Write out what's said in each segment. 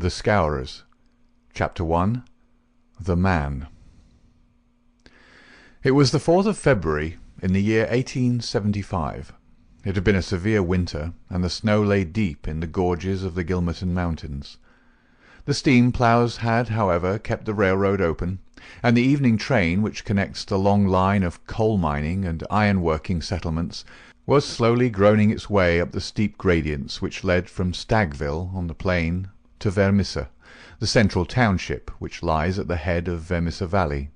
The Scourers. Chapter 1. The Man. It was the 4th of February in the year 1875. It had been a severe winter, and the snow lay deep in the gorges of the Gilmerton Mountains. The steam ploughs had, however, kept the railroad open, and the evening train, which connects the long line of coal-mining and iron-working settlements, was slowly groaning its way up the steep gradients which led from Stagville on the plain to Vermissa, the central township which lies at the head of Vermissa Valley.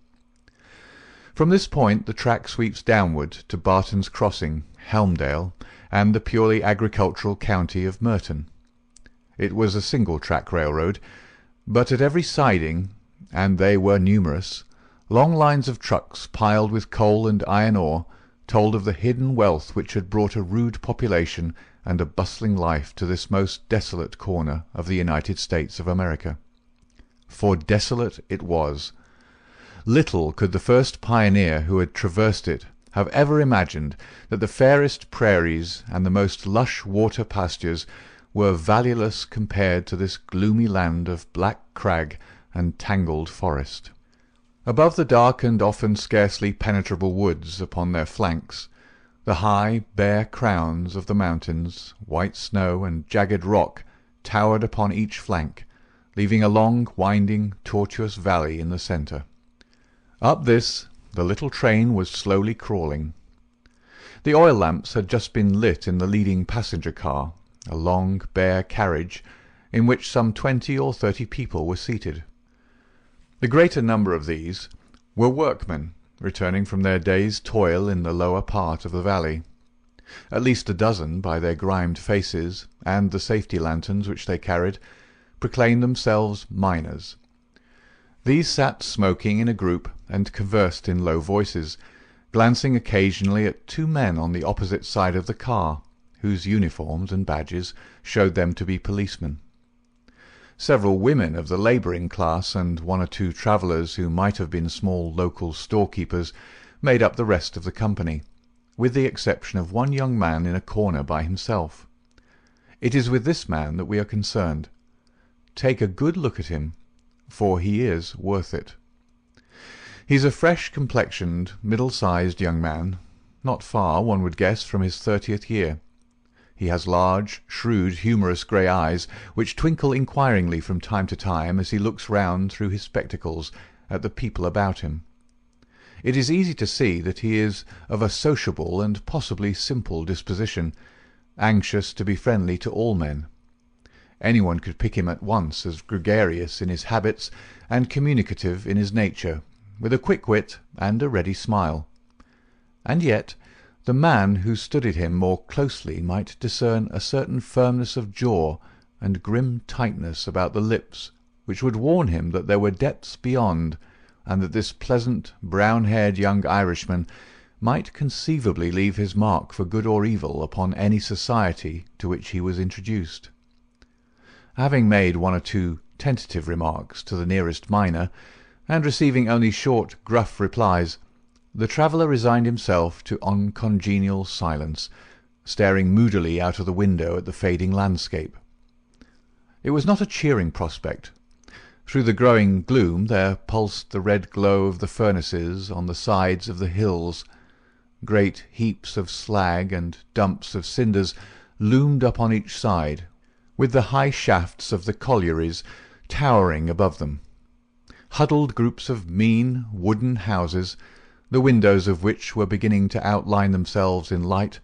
From this point the track sweeps downward to Barton's Crossing, Helmdale, and the purely agricultural county of Merton. It was a single-track railroad, but at every siding, and they were numerous, long lines of trucks piled with coal and iron ore told of the hidden wealth which had brought a rude population and a bustling life to this most desolate corner of the United States of America. For desolate it was. Little could the first pioneer who had traversed it have ever imagined that the fairest prairies and the most lush water pastures were valueless compared to this gloomy land of black crag and tangled forest. Above the dark and often scarcely penetrable woods upon their flanks, the high, bare crowns of the mountains, white snow and jagged rock, towered upon each flank, leaving a long, winding, tortuous valley in the centre. Up this the little train was slowly crawling. The oil lamps had just been lit in the leading passenger car, a long, bare carriage, in which some 20 or 30 people were seated. The greater number of these were workmen, returning from their day's toil in the lower part of the valley. At least a dozen, by their grimed faces and the safety lanterns which they carried, proclaimed themselves miners. These sat smoking in a group and conversed in low voices, glancing occasionally at 2 men on the opposite side of the car, whose uniforms and badges showed them to be policemen. Several women of the labouring class and 1 or 2 travellers who might have been small local storekeepers made up the rest of the company, with the exception of 1 young man in a corner by himself. It is with this man that we are concerned. Take a good look at him, for he is worth it. He's a fresh-complexioned, middle-sized young man, not far, one would guess, from his 30th year. He has large, shrewd, humorous grey eyes, which twinkle inquiringly from time to time as he looks round through his spectacles at the people about him. It is easy to see that he is of a sociable and possibly simple disposition, anxious to be friendly to all men. Anyone could pick him at once as gregarious in his habits and communicative in his nature, with a quick wit and a ready smile. And yet the man who studied him more closely might discern a certain firmness of jaw and grim tightness about the lips which would warn him that there were depths beyond, and that this pleasant, brown-haired young Irishman might conceivably leave his mark for good or evil upon any society to which he was introduced. Having made 1 or 2 tentative remarks to the nearest miner, and receiving only short, gruff replies, the traveller resigned himself to uncongenial silence, staring moodily out of the window at the fading landscape. It was not a cheering prospect. Through the growing gloom there pulsed the red glow of the furnaces on the sides of the hills. Great heaps of slag and dumps of cinders loomed up on each side, with the high shafts of the collieries towering above them. Huddled groups of mean wooden houses, the windows of which were beginning to outline themselves in light,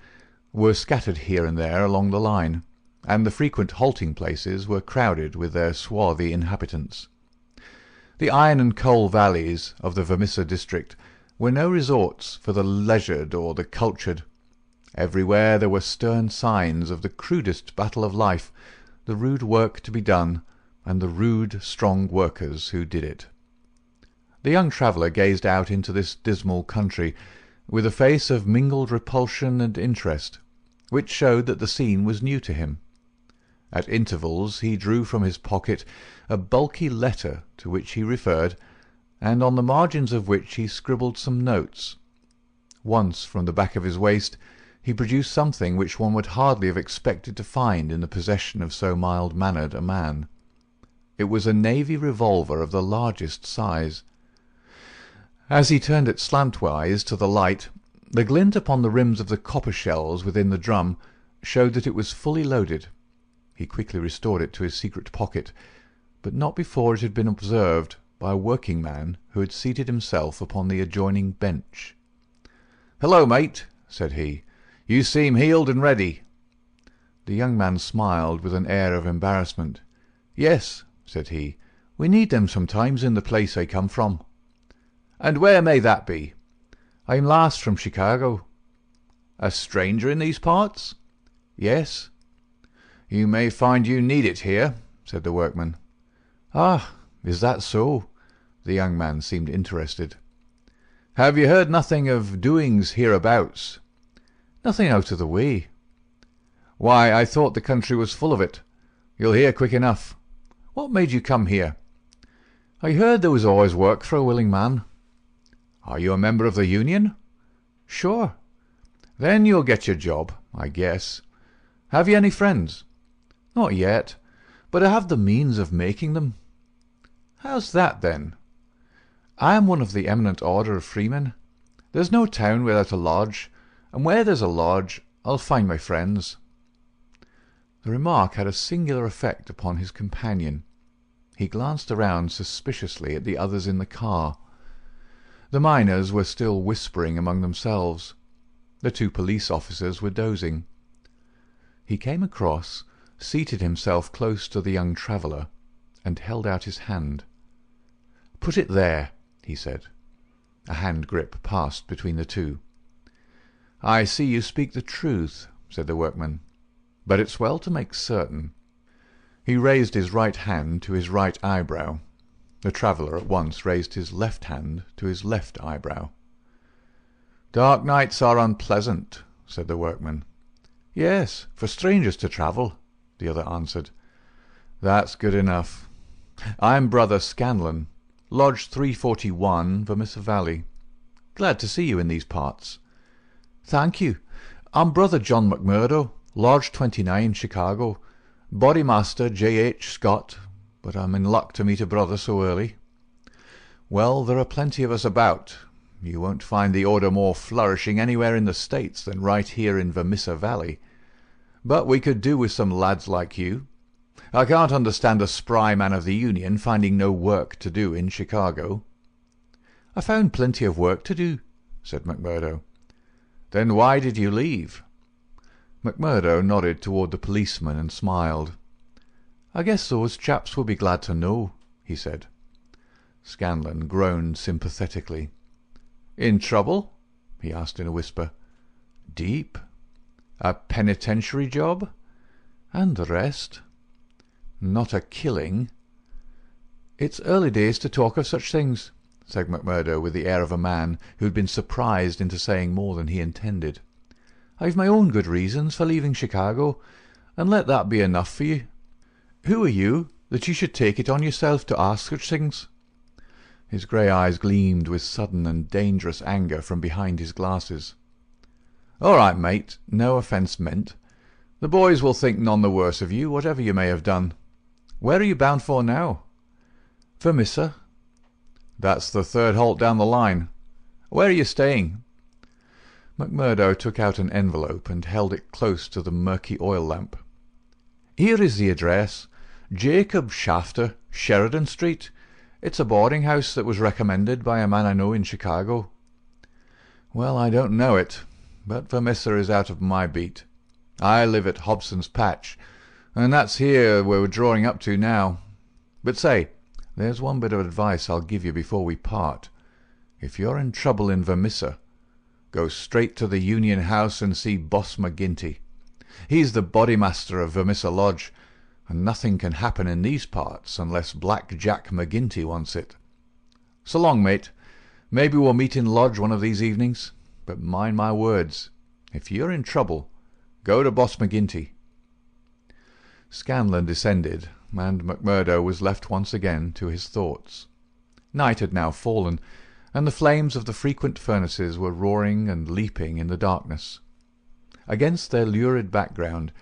were scattered here and there along the line, and the frequent halting places were crowded with their swarthy inhabitants. The iron and coal valleys of the Vermissa district were no resorts for the leisured or the cultured. Everywhere there were stern signs of the crudest battle of life, the rude work to be done, and the rude, strong workers who did it. The young traveller gazed out into this dismal country with a face of mingled repulsion and interest, which showed that the scene was new to him. At intervals he drew from his pocket a bulky letter to which he referred, and on the margins of which he scribbled some notes. Once, from the back of his waist, he produced something which one would hardly have expected to find in the possession of so mild-mannered a man. It was a navy revolver of the largest size. As he turned it slantwise to the light, the glint upon the rims of the copper shells within the drum showed that it was fully loaded. He quickly restored it to his secret pocket, but not before it had been observed by a working man who had seated himself upon the adjoining bench. "Hello, mate," said he. "You seem heeled and ready." The young man smiled with an air of embarrassment. "Yes," said he, "we need them sometimes in the place I come from." "And where may that be?" "I'm last from Chicago." "A stranger in these parts?" "Yes." "You may find you need it here," said the workman. "Ah, is that so?" The young man seemed interested. "Have you heard nothing of doings hereabouts?" "Nothing out of the way." "Why, I thought the country was full of it. You'll hear quick enough. What made you come here?" "I heard there was always work for a willing man." "Are you a member of the union?" "Sure." "Then you'll get your job, I guess. Have you any friends?" "Not yet, but I have the means of making them." "How's that, then?" "I am one of the eminent order of freemen. There's no town without a lodge, and where there's a lodge I'll find my friends." The remark had a singular effect upon his companion. He glanced around suspiciously at the others in the car. The miners were still whispering among themselves. The two police officers were dozing. He came across, seated himself close to the young traveller, and held out his hand. "Put it there," he said. A hand grip passed between the two. "I see you speak the truth," said the workman, "but it's well to make certain." He raised his right hand to his right eyebrow. The traveller at once raised his left hand to his left eyebrow. "Dark nights are unpleasant," said the workman. "Yes, for strangers to travel," the other answered. "That's good enough. I'm Brother Scanlon, Lodge 341, Vermissa Valley. Glad to see you in these parts." "Thank you. I'm Brother John McMurdo, Lodge 29, Chicago. Bodymaster J. H. Scott, but I'm in luck to meet a brother so early." "Well, there are plenty of us about. You won't find the order more flourishing anywhere in the States than right here in Vermissa Valley. But we could do with some lads like you. I can't understand a spry man of the Union finding no work to do in Chicago." "I found plenty of work to do," said McMurdo. "Then why did you leave?" McMurdo nodded toward the policeman and smiled. "I guess those chaps will be glad to know," he said. Scanlon groaned sympathetically. "In trouble?" he asked in a whisper. "Deep." "A penitentiary job?" "And the rest." "Not a killing?" "It's early days to talk of such things," said McMurdo with the air of a man who had been surprised into saying more than he intended. "I've my own good reasons for leaving Chicago, and let that be enough for you. Who are you, that you should take it on yourself to ask such things?" His grey eyes gleamed with sudden and dangerous anger from behind his glasses. "All right, mate, no offence meant. The boys will think none the worse of you, whatever you may have done. Where are you bound for now?" "Vermissa." "That's the third halt down the line. Where are you staying?" McMurdo took out an envelope and held it close to the murky oil lamp. "Here is the address. Jacob Shafter, Sheridan Street. It's a boarding-house that was recommended by a man I know in Chicago." "Well, I don't know it, but Vermissa is out of my beat. I live at Hobson's Patch, and that's here where we're drawing up to now. But say, there's one bit of advice I'll give you before we part. If you're in trouble in Vermissa, go straight to the Union House and see Boss McGinty. He's the bodymaster of Vermissa Lodge, and nothing can happen in these parts unless Black Jack McGinty wants it. So long, mate. Maybe we'll meet in Lodge one of these evenings, but mind my words, if you're in trouble, go to Boss McGinty." Scanlon descended, and McMurdo was left once again to his thoughts. Night had now fallen, and the flames of the frequent furnaces were roaring and leaping in the darkness. Against their lurid background,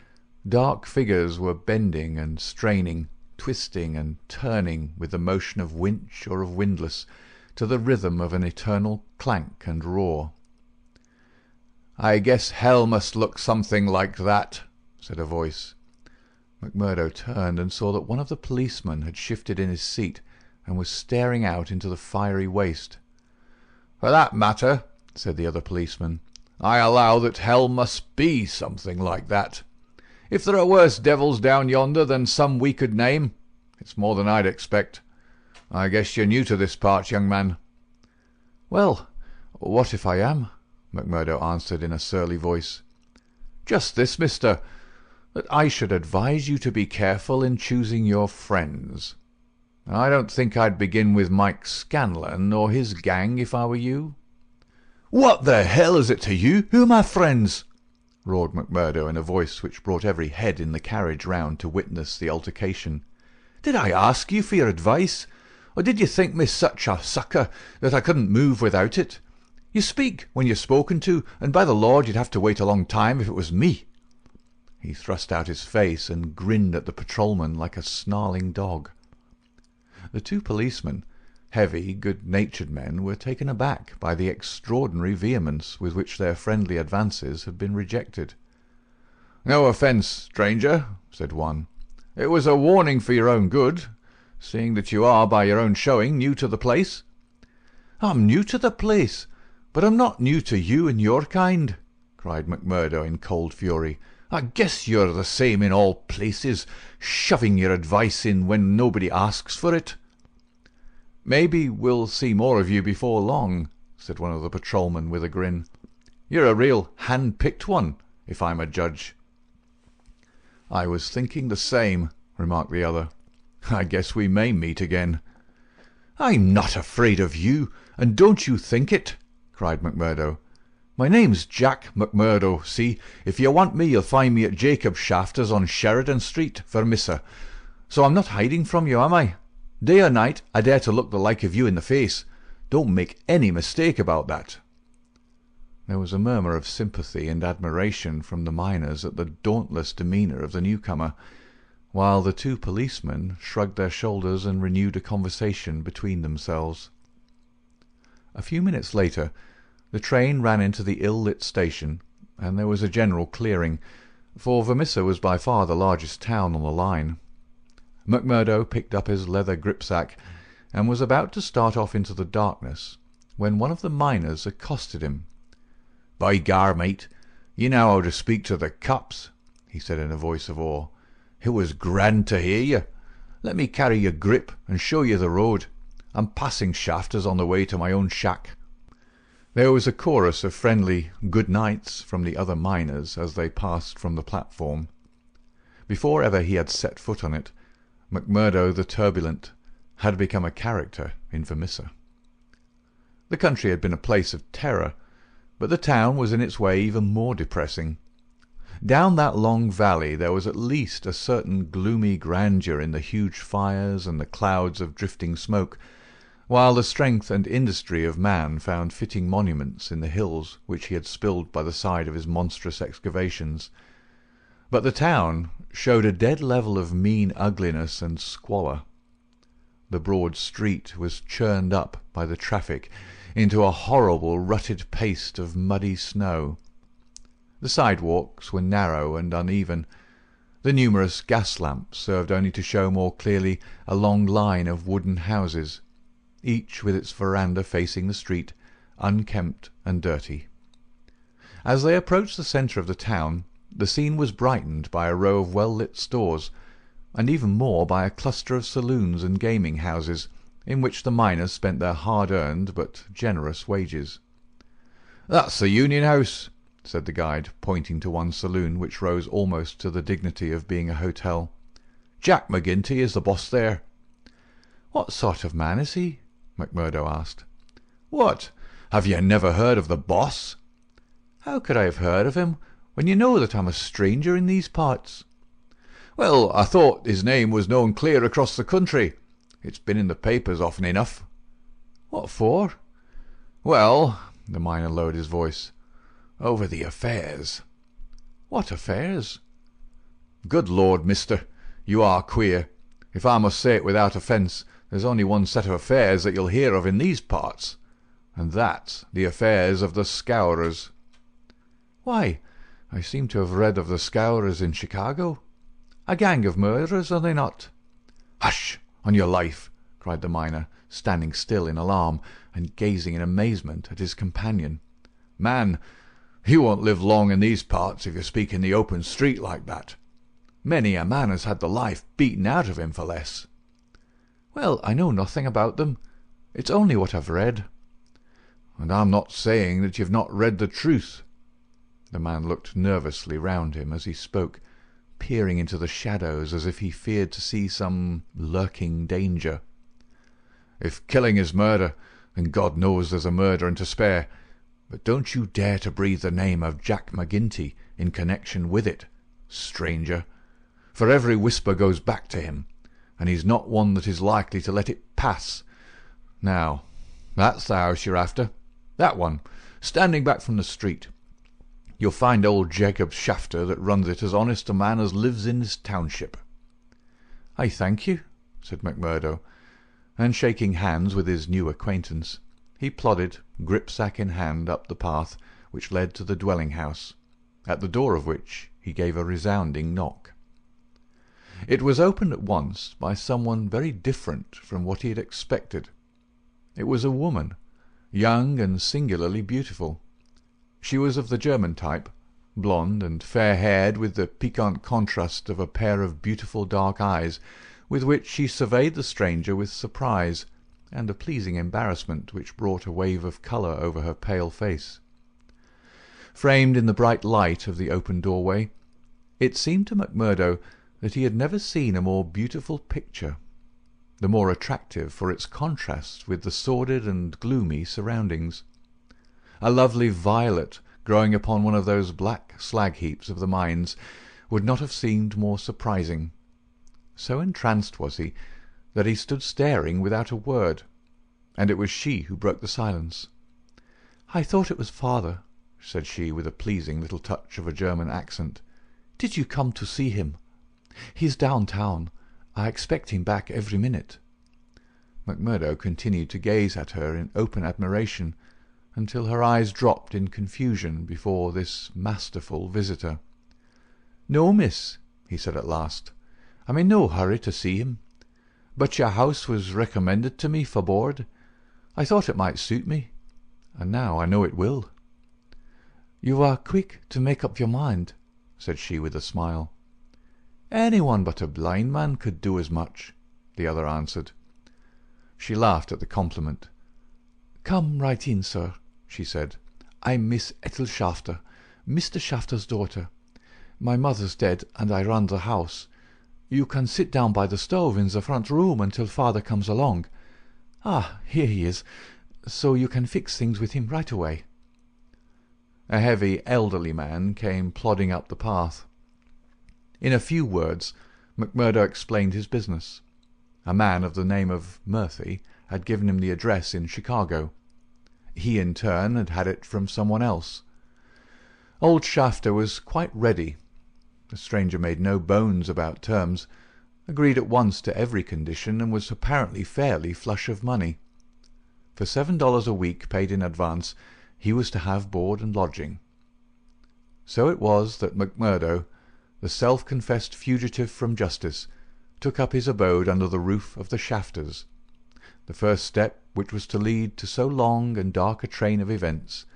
dark figures were bending and straining, twisting and turning with the motion of winch or of windlass, to the rhythm of an eternal clank and roar. "I guess hell must look something like that," said a voice. McMurdo turned and saw that one of the policemen had shifted in his seat and was staring out into the fiery waste. "For that matter," said the other policeman, "I allow that hell must be something like that. If there are worse devils down yonder than some we could name, it's more than I'd expect. I guess you're new to this part, young man." "Well, what if I am?" McMurdo answered in a surly voice. "Just this, mister, that I should advise you to be careful in choosing your friends. I don't think I'd begin with Mike Scanlon or his gang if I were you." "What the hell is it to you? Who are my friends?" roared McMurdo in a voice which brought every head in the carriage round to witness the altercation. "Did I ask you for your advice, or did you think me such a sucker that I couldn't move without it? You speak when you're spoken to, and by the Lord you'd have to wait a long time if it was me." He thrust out his face and grinned at the patrolman like a snarling dog. The two policemen, heavy, good-natured men, were taken aback by the extraordinary vehemence with which their friendly advances had been rejected. "No offence, stranger," said one. "It was a warning for your own good, seeing that you are, by your own showing, new to the place." "I'm new to the place, but I'm not new to you and your kind," cried McMurdo in cold fury. "I guess you're the same in all places, shoving your advice in when nobody asks for it." "Maybe we'll see more of you before long," said one of the patrolmen with a grin. "You're a real hand-picked one, if I'm a judge." "I was thinking the same," remarked the other. "I guess we may meet again." "I'm not afraid of you, and don't you think it," cried McMurdo. "My name's Jack McMurdo, see? If you want me, you'll find me at Jacob's Shafters on Sheridan Street, Vermissa. So I'm not hiding from you, am I? Day or night, I dare to look the like of you in the face. Don't make any mistake about that." There was a murmur of sympathy and admiration from the miners at the dauntless demeanour of the newcomer, while the two policemen shrugged their shoulders and renewed a conversation between themselves. A few minutes later the train ran into the ill-lit station, and there was a general clearing, for Vermissa was by far the largest town on the line. McMurdo picked up his leather gripsack and was about to start off into the darkness when one of the miners accosted him. "By gar, mate, you know how to speak to the cops," he said in a voice of awe. "It was grand to hear you. Let me carry your grip and show you the road. I'm passing Shafters on the way to my own shack." There was a chorus of friendly good nights from the other miners as they passed from the platform. Before ever he had set foot on it, McMurdo the turbulent had become a character in Vermissa. The country had been a place of terror, but the town was in its way even more depressing. Down that long valley there was at least a certain gloomy grandeur in the huge fires and the clouds of drifting smoke, while the strength and industry of man found fitting monuments in the hills which he had spilled by the side of his monstrous excavations. But the town showed a dead level of mean ugliness and squalor. The broad street was churned up by the traffic into a horrible rutted paste of muddy snow. The sidewalks were narrow and uneven. The numerous gas lamps served only to show more clearly a long line of wooden houses, each with its veranda facing the street, unkempt and dirty. As they approached the centre of the town, the scene was brightened by a row of well-lit stores, and even more by a cluster of saloons and gaming houses, in which the miners spent their hard-earned but generous wages. "That's the Union House," said the guide, pointing to one saloon which rose almost to the dignity of being a hotel. "Jack McGinty is the boss there." "What sort of man is he?" McMurdo asked. "What? Have you never heard of the boss?" "How could I have heard of him, when you know that I'm a stranger in these parts?" "Well, I thought his name was known clear across the country. It's been in the papers often enough." "What for?" "Well," the miner lowered his voice, "over the affairs." "What affairs?" "Good Lord, mister, you are queer. If I must say it without offence, there's only one set of affairs that you'll hear of in these parts, and that's the affairs of the Scourers." "Why, I seem to have read of the Scourers in Chicago. A gang of murderers, are they not?" "Hush, on your life!" cried the miner, standing still in alarm, and gazing in amazement at his companion. "Man, you won't live long in these parts if you speak in the open street like that. Many a man has had the life beaten out of him for less." "Well, I know nothing about them. It's only what I've read." "And I'm not saying that you've not read the truth." The man looked nervously round him as he spoke, peering into the shadows as if he feared to see some lurking danger. "If killing is murder, then God knows there's a murder and to spare. But don't you dare to breathe the name of Jack McGinty in connection with it, stranger, for every whisper goes back to him, and he's not one that is likely to let it pass. Now, that's the house you're after, that one, standing back from the street. You'll find old Jacob Shafter that runs it as honest a man as lives in this township." "I thank you," said McMurdo, and shaking hands with his new acquaintance, he plodded, gripsack in hand, up the path which led to the dwelling-house, at the door of which he gave a resounding knock. It was opened at once by someone very different from what he had expected. It was a woman, young and singularly beautiful. She was of the German type, blonde and fair-haired, with the piquant contrast of a pair of beautiful dark eyes, with which she surveyed the stranger with surprise and a pleasing embarrassment which brought a wave of colour over her pale face. Framed in the bright light of the open doorway, it seemed to McMurdo that he had never seen a more beautiful picture, the more attractive for its contrast with the sordid and gloomy surroundings. A lovely violet growing upon one of those black slag-heaps of the mines would not have seemed more surprising. So entranced was he that he stood staring without a word, and it was she who broke the silence. "I thought it was father," said she, with a pleasing little touch of a German accent. "Did you come to see him? He's downtown. I expect him back every minute." McMurdo continued to gaze at her in open admiration until her eyes dropped in confusion before this masterful visitor. "No, miss," he said at last. "I'm in no hurry to see him. But your house was recommended to me for board. I thought it might suit me, and now I know it will." "You are quick to make up your mind," said she with a smile. "Anyone but a blind man could do as much," the other answered. She laughed at the compliment. "Come right in, sir," she said. "I'm Miss Ethel Shafter, Mr. Shafter's daughter. My mother's dead, and I run the house. You can sit down by the stove in the front room until father comes along. Ah, here he is, so you can fix things with him right away." A heavy, elderly man came plodding up the path. In a few words McMurdo explained his business. A man of the name of Murphy had given him the address in Chicago. He in turn had had it from someone else. Old Shafter was quite ready. The stranger made no bones about terms, agreed at once to every condition, and was apparently fairly flush of money. For $7 a week paid in advance he was to have board and lodging. So it was that McMurdo, the self-confessed fugitive from justice, took up his abode under the roof of the Shafters, the first step which was to lead to so long and dark a train of events,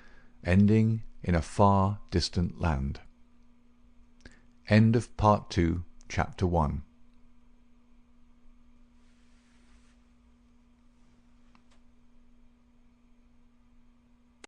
ending in a far distant land. End of Part 2, Chapter 1.